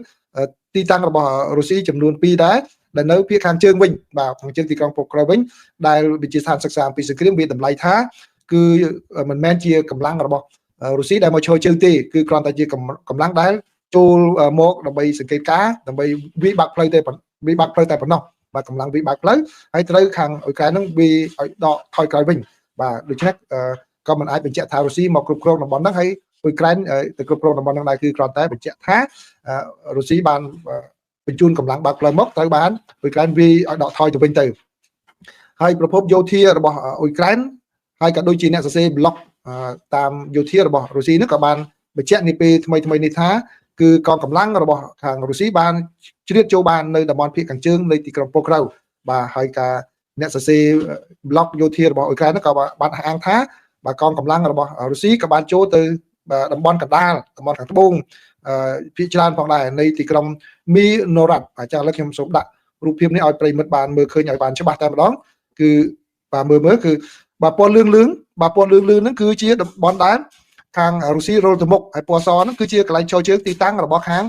ទីតាំងរបស់រុស្ស៊ីចំនួន2ដែរដែលនៅភាគខាងជើងវិញបាទខាងជើងទីក្រុងពុកក្រៅវិញដែលវិទ្យាស្ថានសិក្សាអំពីសង្គ្រាមវាតម្លៃថាគឺមិនមែនជាកម្លាំងរបស់រុស្ស៊ីដែលមកឈរជើងទេគឺគ្រាន់តែជាកម្លាំងដែលចូលមកដើម្បីសង្កេតការណ៍ដើម្បីវាយបាក់ផ្លូវតែប៉ុណ្ណោះបាទកម្លាំងវាយបាក់ផ្លូវហើយត្រូវខាងអ៊ុយក្រែននឹងវាឲ្យដកថយក្រោយវិញបាទដូច្នេះក៏មិនអាចបញ្ជាក់ថារុស្ស៊ីមកគ្រប់គ្រងតំបន់ហ្នឹងហើយអ៊ុយក្រែនទៅគ្រប់គ្រងតំបន់ហ្នឹងដែរគឺគ្រាន់តែបញ្ជាក់ថារុស្ស៊ីបានបញ្ជូនកម្លាំងបើកផ្លូវមកត្រូវបានអ៊ុយក្រែនវាឲ្យដកថយទៅវិញទៅហើយប្រភពយោធារបស់អ៊ុយក្រែនហើយក៏ដូចជាអ្នកសរសេរ blog តាមយោធារបស់រុស្ស៊ីនោះក៏បានបញ្ជាក់នាពេលថ្មីនេះថាគឺកងកម្លាំងរបស់ខាងរុស្ស៊ីបានជ្រៀតចូលបាននៅតំបន់ភាគខាងជើងនៃទីក្រុងពុកក្រៅបាទហើយការអ្នកសរសេរ blog យោធារបស់អ៊ុយក្រែននោះក៏បានអះអាងថាបាទកងកម្លាំងរបស់រុស្ស៊ីក៏បានចូលទៅតំបន់កណ្ដាលតំបន់ខាងត្បូងភាគច្រើនផងដែរនៃទីក្រុងមីណូរ៉ាត់អញ្ចឹងឥឡូវខ្ញុំសូមដាក់រូបភាពនេះឲ្យប្រិមិត្តបានមើលឃើញឲ្យបានច្បាស់តែម្ដងគឺបាទមើលគឺបាទពណ៌លឿងហ្នឹងគឺជាតំបន់ដែលខាងរុស្ស៊ីរុលទៅមុខហើយពណ៌សហ្នឹងគឺជាកន្លែងចូលជើងទីតាំងរបស់ខាង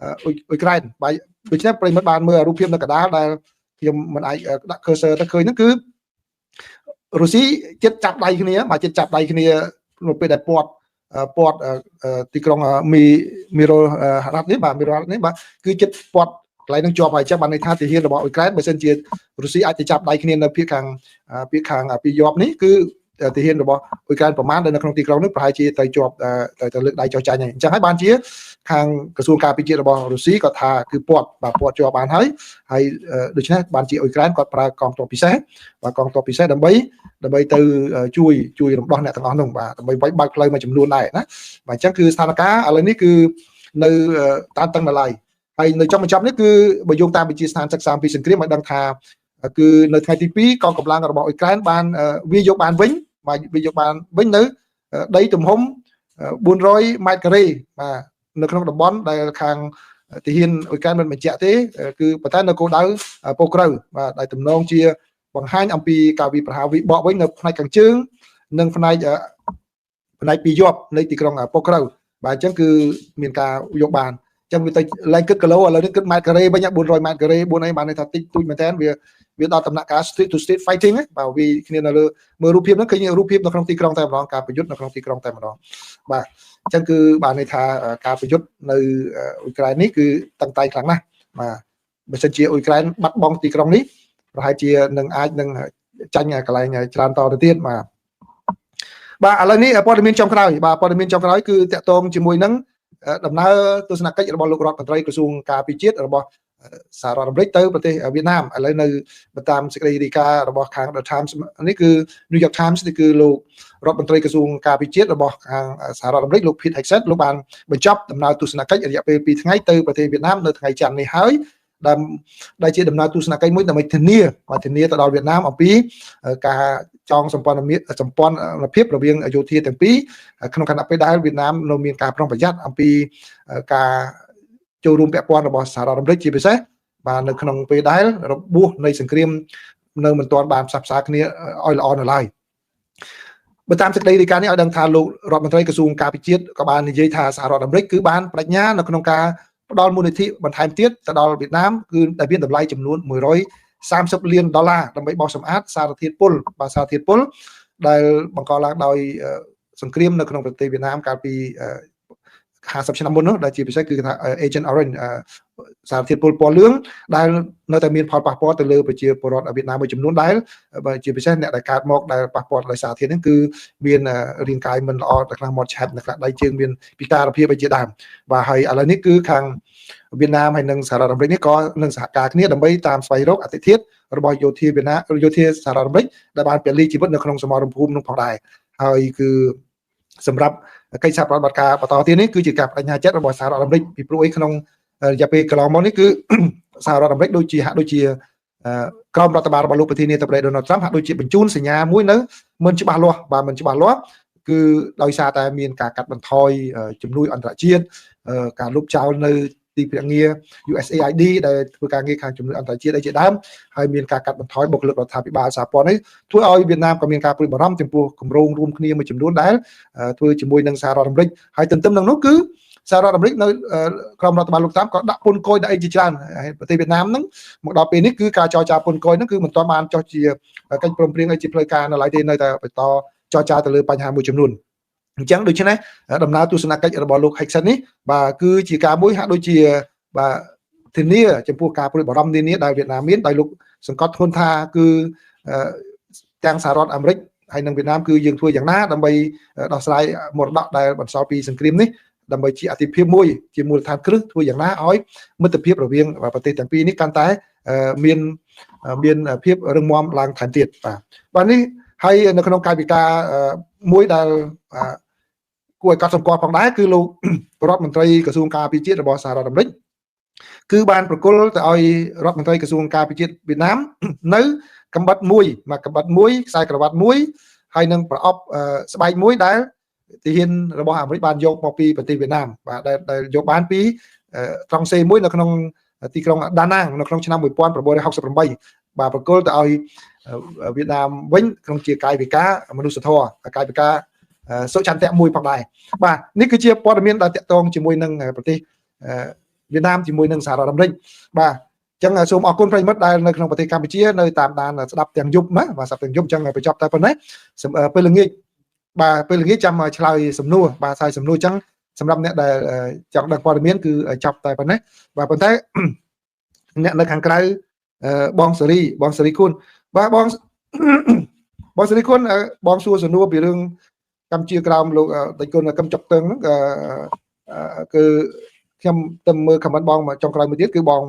អ៊ុយក្រែនបាទដូច្នេះប្រិមិត្តបានមើលរូបភាពនៅកណ្ដាលដែលខ្ញុំមិនអាចដាក់ cursor ទៅឃើញហ្នឹងគឺរុស្ស៊ីចិត្តចាប់ដៃគ្នាបាទចិត្តចាប់ដៃគ្នានៅពេលដែលពាត់ទីក្រុងមីរ៉ូរ៉ាត់នេះបាទគឺចិត្តពាត់កន្លែងនឹងជាប់ហើយចាំបានន័យថាទាហានរបស់អ៊ុយក្រែនបើសិនជារុស្ស៊ីអាចទៅចាប់ដៃគ្នានៅភាគខាងពីយប់នេះគឺទាហានរបស់អ៊ុយក្រែនប្រមាណនៅក្នុងទីក្រុងនេះប្រហែលជាទៅជាប់ទៅលើកដៃចោះចាញ់ហើយអញ្ចឹងហើយបានជាខាងក្រសួងការពារជាតិរបស់រុស្ស៊ីគាត់ថាគឺពាត់ជាប់បានហើយដូច្នេះបានជាអ៊ុយក្រែនគាត់ប្រើកងទ័ពពិសេសបាទកងទ័ពពិសេសដើម្បីទៅជួយរំដោះអ្នកទាំងអស់នោះបាទដើម្បីវាយបើកផ្លូវមួយចំនួនដែរណាបាទអញ្ចឹងគឺស្ថានភាពឥឡូវនេះគឺនៅតានតឹងដល់ហើយហើយនៅចុងបញ្ចប់នេះគឺបើយោងតាមវិទ្យាស្ថានសិក្សាពីសង្គ្រាមឲ្យដឹងថាគឺនៅថ្ងៃទី2កងកម្លាំងរបស់អ៊ុយក្រែនបានវាយកបានវិញនៅដីទំហំ400ម៉ែត្រការ៉េបាទនៅក្នុងតំបន់ដែលខាងទាហានអ៊ុយក្រែនមិនបញ្ជាក់ទេគឺប៉ុន្តែនៅគោលដៅពុកក្រៅបាទដែលទំនងជាបង្ហាញអំពីការវិប្រហារវិបកវិញនៅផ្នែកខាងជើងនិងផ្នែកពីយប់នៃទីក្រុងពុកក្រៅបាទអញ្ចឹងគឺមានការយកបានអញ្ចឹងវាទៅឡើងគិតគីឡូឥឡូវនេះគិតម៉ែត្រការ៉េវិញ400ម៉ែត្រការ៉េ4អីបានន័យថាតិចតួចមែនតើវាដល់ដំណាក់កាល street to street fighting បាទវាគ្នានៅលើមើលរូបភាពហ្នឹងឃើញរូបភាពនៅក្នុងទីក្រុងតែម្ដងការប្រយុទ្ធនៅក្នុងទីក្រុងតែម្ដងបាទអញ្ចឹងគឺបានន័យថាការប្រយុទ្ធនៅអ៊ុយក្រែននេះគឺតឹងតែងខ្លាំងណាស់បាទបើសិនជាអ៊ុយក្រែនបាត់បង់ទីក្រុងនេះប្រហែលជានឹងអាចនឹង ចាញ់កន្លែងច្រើនតទៅទៀតបាទឥឡូវនេះព័ត៌មានចុងក្រោយបាទព័ត៌មានចុងក្រោយគឺតាក់ទងជាមួយនឹងដំណើរទស្សនកិច្ចរបស់លោករដ្ឋមន្ត្រីក្រសួងការពារជាតិរបស់សហរដ្ឋអាមេរិកទៅប្រទេសវៀតណាមឥឡូវនៅតាមសេចក្តីរាយការណ៍របស់ខាង The Times នេះគឺ New York Times នេះគឺលោករដ្ឋមន្ត្រីក្រសួងការពារជាតិរបស់ខាងសហរដ្ឋអាមេរិកលោក Pete Hegseth លោកបានបញ្ចប់ដំណើរទស្សនកិច្ចរយៈពេល2ថ្ងៃទៅប្រទេសវៀតណាមនៅថ្ងៃច័ន្ទនេះហើយដែលជាដំណើរទស្សនកិច្ចមួយដើម្បីធានាទៅដល់វៀតណាមអំពីការចងសម្ព័ន្ធភាពរវាងយោធាទាំងពីរក្នុងគណៈពេលដែលវៀតណាមនៅមានការប្រុងប្រយ័ត្នអំពីការចូលរួមពាក់ព័ន្ធរបស់សហរដ្ឋអាមេរិកជាពិសេសបាទនៅក្នុងពេលដែលរបួសនៃសង្គ្រាមនៅមិនទាន់បានផ្សះផ្សាគ្នាឲ្យល្អនៅឡើយបើតាមសេចក្តីរាយការណ៍នេះឲ្យដឹងថាលោករដ្ឋមន្ត្រីក្រសួងការពារជាតិក៏បាននិយាយថាសហរដ្ឋអាមេរិកគឺបានបញ្ញានៅក្នុងការផ្ដល់មូលនិធិបន្ថែមទៀតទៅដល់វៀតណាមគឺដែលមានតម្លៃចំនួន$130 លានដើម្បីបោសសម្អាតសារធាតុពុលដែលបង្កឡើងដោយសង្គ្រាមនៅក្នុងប្រទេសវៀតណាមកាលពី50ឆ្នាំមុននោះដែលជាពិសេសគឺថា Agent Orange សារធាតុពុលពណ៌លឿងដែលនៅតែមានផលប៉ះពាល់ទៅលើប្រជាពលរដ្ឋវៀតណាមមួយចំនួនដែលជាពិសេសអ្នកដែលកើតមកដែលប៉ះពាល់ដោយសារធាតុនេះគឺមានរាងកាយមិនល្អតែខ្លះមាត់ឆាប់អ្នកខ្លះដៃជើងមានពិការភាពជាដើមបាទហើយឥឡូវនេះគឺខាងវៀតណាមហើយនិងសហរដ្ឋអាមេរិកនេះក៏នឹងសហការគ្នាដើម្បីតាមស្វែងរកអតិថិរបស់យោធាវៀតណាមយោធាសហរដ្ឋអាមេរិកដែលបានពលីជីវិតនៅក្នុងសមរភូមិនោះផងដែរហើយគឺសម្រាប់កិច្ចសហប្រតិបត្តិការបន្តទៀតនេះគឺជាការបដិញ្ញាចិត្តរបស់សហរដ្ឋអាមេរិកពីព្រោះក្នុងរយៈពេលកន្លងមកនេះគឺសហរដ្ឋអាមេរិកដូចជាក្រមរដ្ឋបាលរបស់លោកប្រធានាធិបតី Donald Trump ហាក់ដូចជាបញ្ជូនសញ្ញាមួយនៅមិនច្បាស់លាស់គឺដោយសារតែមានការកាត់បន្ថយជំនួយអន្តរជាតិការលុបចោលនៅទីភ្នាក់ងារ USAID ដែលធ្វើការងារខាងជំនួយអន្តរជាតិអីជាដើមហើយមានការកាត់បន្ថយបុគ្គលិករដ្ឋាភិបាលសហព័ន្ធនេះធ្វើឲ្យវៀតណាមក៏មានការព្រួយបារម្ភចំពោះគម្រោងរួមគ្នាមួយចំនួនដែលធ្វើជាមួយនឹងសហរដ្ឋអាមេរិកហើយទន្ទឹមនឹងនោះគឺសហរដ្ឋអាមេរិកនៅក្រមរដ្ឋបាលលោកតាមក៏ដាក់ពន្ធគយដាក់អីជាច្រើនប្រទេសវៀតណាមហ្នឹងមកដល់ពេលនេះគឺការចរចាពន្ធគយហ្នឹងគឺមិនទាន់បានចុះជាកិច្ចព្រមព្រៀងអីជាផ្លូវការនៅឡើយទេនៅតែបន្តចរចាទៅលើបញ្ហាមួយចំនួនអញ្ចឹងដូច្នេះដំណើរទស្សនកិច្ចរបស់លោក Hegseth នេះបាទគឺជាការមួយហាក់ដូចជាបាទធានាចំពោះការព្រួយបារម្ភនានាដែលវៀតណាមមានដោយលោកសង្កត់ធ្ងន់ថាគឺទាំងសហរដ្ឋអាមេរិកហើយនិងវៀតណាមគឺយើងធ្វើយ៉ាងណាដើម្បីដោះស្រាយមរតកដែលបន្សល់ពីសង្គ្រាមនេះដើម្បីជាអតិភិបមួយជាមូលដ្ឋានគ្រឹះធ្វើយ៉ាងណាឲ្យមិត្តភាពរវាងប្រទេសទាំងពីរនេះកាន់តែមានភាពរឹងមាំឡើងថែមទៀតបាទនេះហើយនៅក្នុងកាយវិការមួយដែលគួរឲ្យកត់សម្គាល់ផងដែរគឺលោករដ្ឋមន្ត្រីក្រសួងការពារជាតិរបស់សហរដ្ឋអាមេរិកគឺបានប្រគល់ទៅឲ្យរដ្ឋមន្ត្រីក្រសួងការពារជាតិវៀតណាមនៅកាំបិតមួយខ្សែក្រវ៉ាត់មួយហើយនឹងប្រអប់ស្បែកមួយដែលទាហានរបស់អាមេរិកបានយកមកពីប្រទេសវៀតណាមបាទដែលយកបានពីត្រង់សេមួយនៅក្នុងទីក្រុងដាណាងនៅក្នុងឆ្នាំ1968បាទប្រគល់ទៅឲ្យវៀតណាមវិញក្នុងជាកាយវិការមនុស្សធម៌កាយវិការសុចន្ទៈមួយផងដែរបាទនេះគឺជាព័ត៌មានដែលតាក់ទងជាមួយនឹងប្រទេសវៀតណាមជាមួយនឹងសហរដ្ឋអាមេរិកបាទអញ្ចឹងសូមអរគុណប្រិយមិត្តដែលនៅក្នុងប្រទេសកម្ពុជានៅតាមដានស្ដាប់ទាំងយប់ណាបាទស្ដាប់ទាំងយប់អញ្ចឹងបញ្ចប់តែប៉ុណ្ណេះពេលល្ងាចបាទពេលល្ងាចចាំឆ្លើយសំណួរបាទឆ្លើយសំណួរអញ្ចឹងសម្រាប់អ្នកដែលចង់ដឹងព័ត៌មានគឺចាប់តែប៉ុណ្ណេះបាទប៉ុន្តែអ្នកនៅខាងក្រៅបងសេរីគុណបាទបងសេរីគុណបងសួរសំណួរពីរឿងកម្ពុជាក្រោមលោកតេជគុណកឹមចុកតឹងហ្នឹងគឺខ្ញុំទៅមើល comment បងចុងក្រោយមួយទៀតគឺបង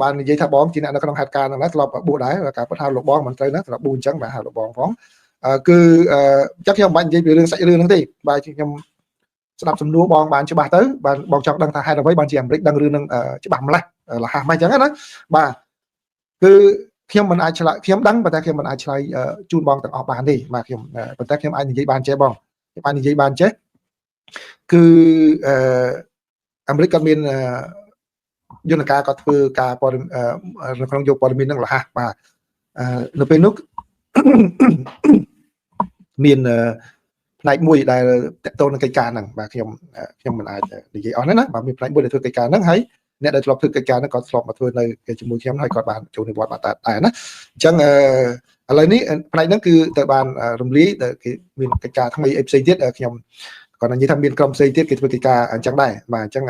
បាននិយាយថាបងជាអ្នកនៅក្នុងហេតុការណ៍ហ្នឹងណាធ្លាប់បួសដែរការពិតហៅលោកបងមិនត្រូវណាធ្លាប់បួសអញ្ចឹងបាទហៅលោកបងផងគឺchắcខ្ញុំមិនបាច់និយាយពីរឿងសាច់រឿងហ្នឹងទេបាទខ្ញុំស្ដាប់សំណួរបងបានច្បាស់ទៅបាទបងចង់ដឹងថាហេតុអ្វីបានជាអាមេរិកដឹងរឿងហ្នឹងច្បាស់ម្ល៉េះលះមិនអញ្ចឹងណាបាទគឺខ្ញុំមិនអាចឆ្លើយខ្ញុំដឹងប៉ុន្តែខ្ញុំមិនអាចឆ្លើយជូនបងទាំងអស់បានទេបាទខ្ញុំប៉ុន្តែខ្ញុំអាចនិយាយបានចេះបងខ្ញុំអាចនិយាយបានចេះគឺអាមេរិកក៏មានយន្តការក៏ធ្វើការព័ត៌មាននៅក្នុងយកព័ត៌មានហ្នឹងលះបាទនៅពេលនោះមានផ្នែកមួយដែលតកតនឹងកិច្ចការហ្នឹងបាទខ្ញុំមិនអាចនិយាយអស់ហ្នឹងណាបាទមានផ្នែកមួយដែលធ្វើកិច្ចការហ្នឹងហើយអ្នកដែលធ្លាប់ធ្វើកិច្ចការហ្នឹងក៏ធ្លាប់មកធ្វើនៅជាមួយខ្ញុំហើយគាត់បានចូលនិវត្តន៍បាទដែរណាអញ្ចឹងឥឡូវនេះផ្នែកហ្នឹងគឺទៅបានរំលាយគេមានកិច្ចការថ្មីអីផ្សេងទៀតខ្ញុំគាត់និយាយថាមានក្រុមផ្សេងទៀតគេធ្វើកិច្ចការអញ្ចឹងដែរបាទអញ្ចឹង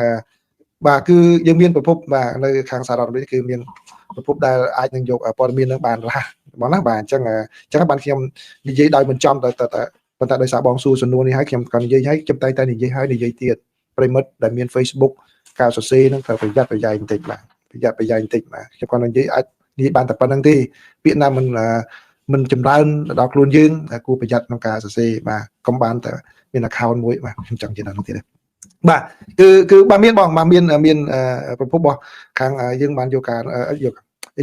បាទគឺយើងមានប្រភពបាទនៅខាងសហរដ្ឋអាមេរិកគឺមានប្រភពដែលអាចនឹងយកព័ត៌មាននឹងបានរហ័ស បងណាបាទអញ្ចឹងបានខ្ញុំនិយាយដោយមិនចំតែប៉ុន្តែដោយសារបងសួរសំណួរនេះហើយខ្ញុំក៏និយាយហើយខ្ញុំតែនិយាយហើយនិយាយទៀតប្រិមិត្តដែលមាន Facebook ការសរសេរហ្នឹងត្រូវប្រយ័ត្នប្រយែងបន្តិចបាទប្រយ័ត្នប្រយែងបន្តិចបាទខ្ញុំគាត់និយាយអាចនិយាយបានតែប៉ុណ្្នឹងទេពាក្យណាមិនចម្រើនដល់ខ្លួនយើងគួរប្រយ័ត្នក្នុងការសរសេរបាទកុំបានតែមាន account មួយបាទខ្ញុំចង់និយាយដល់នោះទៀតបាទគឺបាទមានបងបាទមានប្រភពរបស់ខាងយើងបានយកការ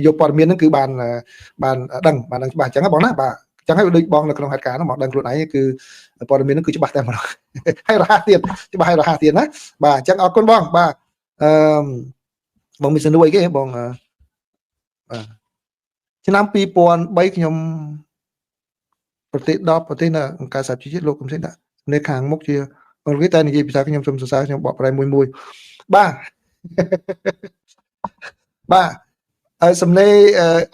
យកព័ត៌មានហ្នឹងគឺបានដឹងច្បាស់អញ្ចឹងបងណាបាទអញ្ចឹងហើយដូចបងនៅក្នុងហេតុការណ៍ហ្នឹងមកដឹងខ្លួនឯងគឺព័ត៌មានហ្នឹងគឺច្បាស់តែម្ដងហើយរហ័សទៀតច្បាស់ហើយរហ័សទៀតណាបាទអញ្ចឹងអរគុណបងបាទបងមានសំណួរអីគេបងបាទឆ្នាំ2003ខ្ញុំប្រទេសនៅអង្គការសហជីវជាតិលោកកំសែងដាក់នៅខាងមុខជាបងគេតែនិយាយភាសាខ្ញុំសូមសរសើរខ្ញុំបកប្រែមួយបាទបាទសំឡេង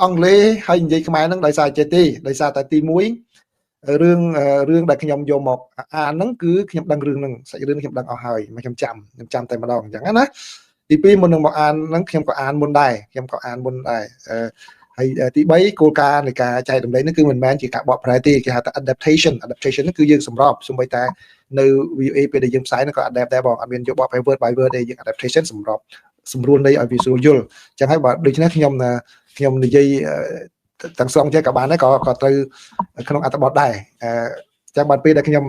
អង់គ្លេសហើយនិយាយខ្មែរហ្នឹងដោយសារចេះទេដោយសារតែទី1រឿងដែលខ្ញុំយកមកអានហ្នឹងគឺខ្ញុំដឹងរឿងហ្នឹងសាច់រឿងខ្ញុំដឹងអស់ហើយមកខ្ញុំចាំតែម្ដងអញ្ចឹងណាទី2មុននឹងមកអានហ្នឹងខ្ញុំក៏អានមុនដែរហើយទី3គោលការណ៍នៃការចែករំលែកនេះគឺមិនមែនជាការបកប្រែទេគេហៅថា adaptation ហ្នឹងគឺយើងសម្របសូម្បីតែនៅ VOA ពេលដែលយើងផ្សាយហ្នឹងក៏ adapt ដែរបងអត់មានយកបកប្រែ word by word ទេយើង adaptation សម្របសម្រួលនៃឲ្យវាស្រួលយល់អញ្ចឹងហើយបើដូច្នេះខ្ញុំនិយាយទាំងស្រុងចេះក៏បានដែរក៏ត្រូវក្នុងអត្ថបទដែរអញ្ចឹងបានពេលដែលខ្ញុំ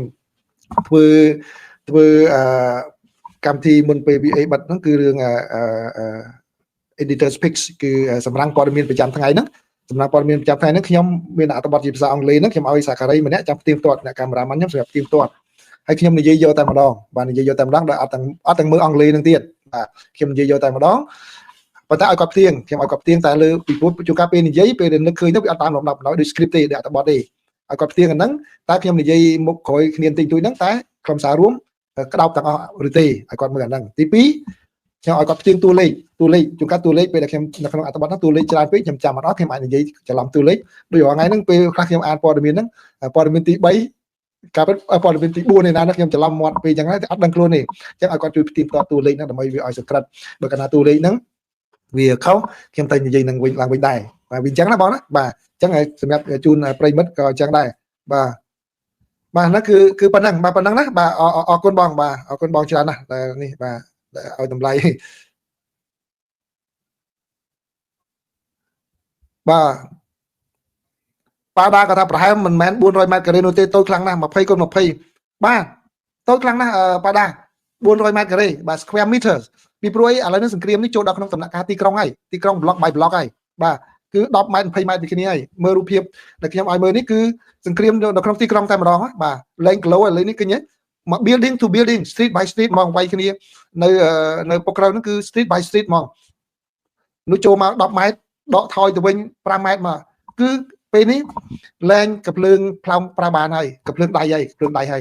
ធ្វើកម្មវិធីមុនពេល VA បិទហ្នឹងគឺរឿងeditor speaks គឺសម្រាប់ព័ត៌មានប្រចាំថ្ងៃហ្នឹងសម្រាប់ព័ត៌មានប្រចាំថ្ងៃហ្នឹងខ្ញុំមានអត្ថបទជាភាសាអង់គ្លេសហ្នឹងខ្ញុំឲ្យសាការីម្នាក់ចាំផ្ទៀងផ្ទាត់អ្នកកាមេរ៉ាម៉ាន់ខ្ញុំសម្រាប់ផ្ទៀងផ្ទាត់ហើយខ្ញុំនិយាយយកតែម្ដងបាទនិយាយយកតែម្ដងដោយអត់ទាំងមើលអង់គ្លេសហ្នឹងទៀតបាទខ្ញុំនិយាយយកតែម្ដងប៉ុន្តែឲ្យគាត់ផ្ទៀងខ្ញុំឲ្យគាត់ផ្ទៀងតែលើពីព្រោះជួនកាលពេលនិយាយពេលនឹកឃើញទៅវាអត់តាមលំដាប់ដោយ script ទេដូចអត្ថបទទេឲ្យគាត់ផ្ទៀងអាហ្នឹងតែខ្ញុំនិយាយមុខក្រោយគ្នាតិចតួចហ្នឹងតែខ្លឹមសាររួមក្តោបទាំងអស់ឬទេឲ្យគាត់មើលអាហ្នឹងទី2ខ្ញុំឲ្យគាត់ផ្ទៀងតួលេខជួនកាលតួលេខពេលដែលខ្ញុំនៅក្នុងអត្ថបទហ្នឹងតួលេខច្រើនពេកខ្ញុំចាំអត់អស់ខ្ញុំអាចនិយាយច្រឡំតួលេខដូចរាល់ថ្ងៃហ្នឹងពេលខ្លះខ្ញុំអានព័ត៌មានហ្នឹងព័ត៌មានទី3ការព័ត៌មានទី4នេះណាខ្ញុំច្រឡំមាត់ពេកអញ្ចឹងហើយអត់ដឹងខ្លួនទេអញ្ចឹងឲ្យគាត់ជួយផ្ទៀងផ្ទាត់តួលេខហ្នឹងដើម្បីវាឲ្យសក្រិតបើកាលណាតួលេខហ្នឹងវាខុសខ្ញុំតែនិយាយនឹងឡើងវិញដែរបាទវាអញ្ចឹងណាបងណាបាទអញ្ចឹងសម្រាប់ជូនប្រិមិត្តក៏អញ្ចឹងដែរបាទហ្នឹងគឺប៉ុណ្ណឹងបាទប៉ុណ្ណឹងណាបាទអរគុណបងបាទអរគុណបងច្រើនណាស់តែនេះបាទឲ្យតម្លៃបាទប៉ាដាគាត់ថាប្រហែលមិនមែន400ម៉ែត្រការ៉េនោះទេតូចខ្លាំងណាស់20 × 20បាទតូចខ្លាំងណាស់ប៉ាដា400ម៉ែត្រការ៉េបាទ square meters ពីព្រោះឥឡូវនេះសង្គ្រាមនេះចូលដល់ក្នុងដំណាក់កាលទីក្រុងហើយទីក្រុង block by block ហើយបាទគឺ10ម៉ែត្រ20ម៉ែត្រពីគ្នាហើយមើលរូបភាពដែលខ្ញុំឲ្យមើលនេះគឺសង្គ្រាមនៅក្នុងទីក្រុងតែម្ដងបាទលែងគីឡូឥឡូវនេះឃើញទេមក building to building street by street មកវាយគ្នានៅពុកក្រៅហ្នឹងគឺ street by street មកនោះចូលមក10ម៉ែត្រដកថយទៅវិញ5ម៉ែត្រមកគឺពេលនេះលែងកភ្លើងផ្លោមប្រើបានហើយកភ្លើងដៃហើយ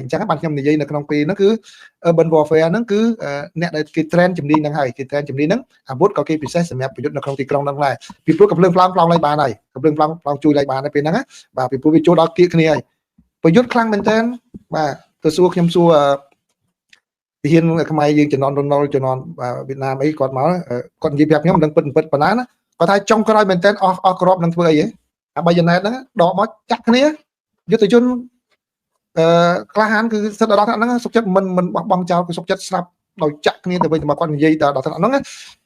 អញ្ចឹងបានខ្ញុំនិយាយនៅក្នុងពេលហ្នឹងគឺ urban warfare ហ្នឹងគឺអ្នកដែលគេ train ជំនាញហ្នឹងហើយគេ train ជំនាញហ្នឹងអាវុធក៏គេពិសេសសម្រាប់ប្រយុទ្ធនៅក្នុងទីក្រុងហ្នឹងដែរពីព្រោះកភ្លើងផ្លោមឡើងបានហើយកភ្លើងផ្លោមជួយឡើងបានហើយពេលហ្នឹងបាទពីព្រោះវាចូលដល់គៀកគ្នាហើយប្រយុទ្ធខ្លាំងមែនតើបាទទៅសួរខ្ញុំសួរទាហានខ្មែរយើងជំនាន់រុនណុលជំនាន់វៀតណាមអីគាត់មកគាត់និយាយប្រាប់ខ្ញុំមិនដឹងពិតប៉ុណ្ណាណាគាត់ថាចុងក្រោយមែនតើអស់ក្របនឹងធ្វើអីហ៎អាបាយណែតហ្នឹងដកមកចាក់គ្នាយុទ្ធជនក្លាហានគឺសិទ្ធិដល់ថ្នាក់ហ្នឹងសុខចិត្តមិនបោះបង់ចោលគឺសុខចិត្តស្លាប់ដោយចាក់គ្នាទៅវិញទៅមកគាត់និយាយដល់ថ្នាក់ហ្នឹង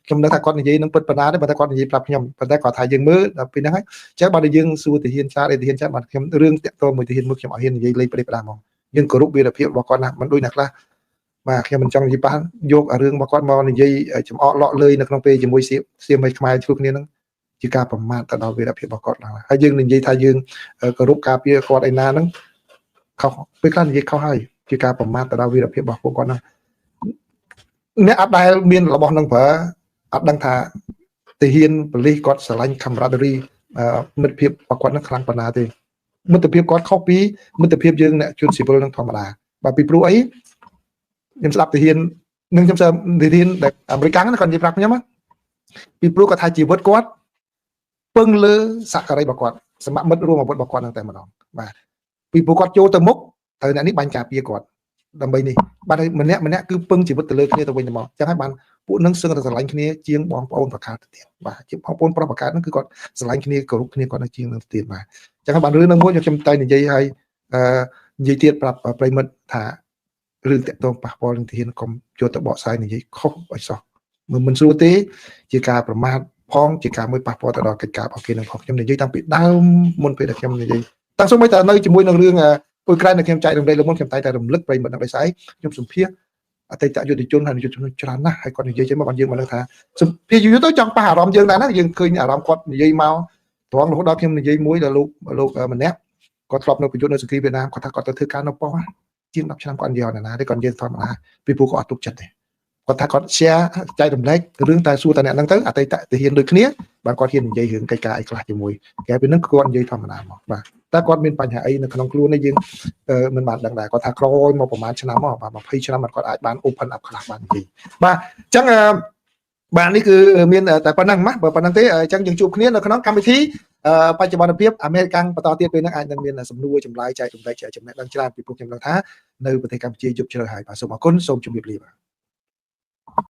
ខ្ញុំដឹងថាគាត់និយាយនឹងពិតប៉ុណ្ណាទេបើតែគាត់និយាយប្រាប់ខ្ញុំប៉ុន្តែគាត់ថាយើងមើលដល់ពេលហ្នឹងហើយចឹងបើយើងសួរទាហានចាស់ទាហានចាស់បាទខ្ញុំរឿងតាក់ទងមួយទាហានមួយខ្ញុំអត់ហ៊ាននិយាយលេខប្រេះផ្ដាស់ហ្មងយើងគោរពវីរភាពរបស់គាត់ណាមិនដូចអ្នកខ្លះបាទខ្ញុំមិនចង់និយាយប៉ះយករឿងរបស់គាត់មកនិយាយចំអកលក់លើយនៅក្នុងពេលជាមួយសៀមខ្មែរជួបគ្នាហ្នឹងជាការប្រមាថទៅដល់វីរភាពរបស់គាត់ឡើងហើយយើងនិយាយថាយើងគោរពការពារគាត់ឯណាហ្នឹងខុសពេលខ្លះនិយាយខុសហើយជាការប្រមាថទៅដល់វីរភាពរបស់ពួកគាត់ហ្នឹងអ្នកអត់ដែលមានរបស់នឹងប្រើអត់ដឹងថាទាហានប៉ូលីសគាត់ស្រឡាញ់ camaraderie មិត្តភាពរបស់គាត់នឹងខ្លាំងប៉ុណ្ណាទេមិត្តភាពគាត់ខុសពីមិត្តភាពយើងអ្នកជនស៊ីវិលនឹងធម្មតាបាទពីព្រោះអីខ្ញុំស្ដាប់ទាហាននឹងខ្ញុំស្ដាប់ទាហានដែលអាមេរិកគាត់និយាយប្រាប់ខ្ញុំពីព្រោះគាត់ថាជីវិតគាត់ពឹងលើសក្តិរបស់គាត់សមមិត្តរួមអាវុធរបស់គាត់នឹងតែម្ដងបាទពីព្រោះគាត់ចូលទៅមុខត្រូវអ្នកនេះបាញ់ការពារគាត់ ដើម្បីនេះបាទម្នាក់គឺពឹងជីវិតទៅលើគ្នាទៅវិញទៅមកចឹងហើយបានពួកនឹងសឹងតែស្រឡាញ់គ្នាជាងបងប្អូនប្រកាសទៅទៀតបាទជាបងប្អូនប្រុសប្រកាសហ្នឹងគឺគាត់ស្រឡាញ់គ្នាគោរពគ្នាគាត់នៅជាងនឹងទៀតបាទចឹងហើយបានរឿងហ្នឹងមួយខ្ញុំតែនិយាយឲ្យនិយាយទៀតប្រាប់ប្រិមិត្តថារឿងតាក់ទងប៉ះពាល់នឹងទាហានកុំយកទៅបកស្រាយនិយាយខុសឲ្យសោះមិនស្រួលទេជាការប្រមាថផងជាការមួយប៉ះពាល់ទៅដល់កិច្ចការរបស់គេនឹងផងខ្ញុំនិយាយតាំងពីដើមមុនពេលដែលខ្ញុំនិយាយតាំងសូម្បីតែនៅជាមួយនឹងរឿងពុយក្រែងដែលខ្ញុំចែករំលែកលើមុនខ្ញុំតែរំលឹកប្រិមិត្តនឹងដោយសារខ្ញុំសម្ភាសអតីតយុទ្ធជនហើយយុទ្ធជនច្រើនណាស់ហើយគាត់និយាយចេញមកបានយើងមកនឹងថាសម្ភាសយូរទៅចង់ប៉ះអារម្មណ៍យើងដែរណាយើងឃើញអារម្មណ៍គាត់និយាយមកត្រង់រហូតដល់ខ្ញុំនិយាយមួយដល់លោកម្នាក់គាត់ធ្លាប់នៅប្រយុទ្ធនៅសង្គ្រាមវៀតណាមគាត់ថាគាត់ទៅធ្វើការនៅប៉ុស្តិ៍ជាង10ឆ្នាំគាត់និយាយណាទេគាត់និយាយធម្មតាពីព្រោះគាត់អត់ទុកចិត្តទេគាត់ថាគាត់ share ចែករំលែករឿងតែសួរតែអ្នកហ្នឹងទៅអតីតទាហានដូចគ្នាបានគាត់ហ៊ាននិយាយរឿងកិច្ចការអីខ្លះជាមួយគេពីហ្នឹងគាត់និយាយធម្មតាមកបាទតែគាត់មានបញ្ហាអីនៅក្នុងខ្លួននេះយើងមិនបានដឹងដែរគាត់ថាក្រោយមកប្រហែលឆ្នាំមកបាទ20ឆ្នាំគាត់អាចបាន open up ខ្លះបាននិយាយបាទអញ្ចឹងបាទនេះគឺមានតែប៉ុណ្្នឹងបើប៉ុណ្្នឹងទេអញ្ចឹងយើងជួបគ្នានៅក្នុងកម្មវិធីបច្ចុប្បន្នភាពអាមេរិកបន្តទៀតពេលហ្នឹងអាចនឹងមានសំណួរចម្លើយចែករំលែកចំណេះដឹងច្រើនពីពួកខ្ញុំដឹងថានៅប្រទេសកម្ពុជាយប់ជ្រៅហើយបាទសូមអរគុណសូមជម្រាបលាបាទ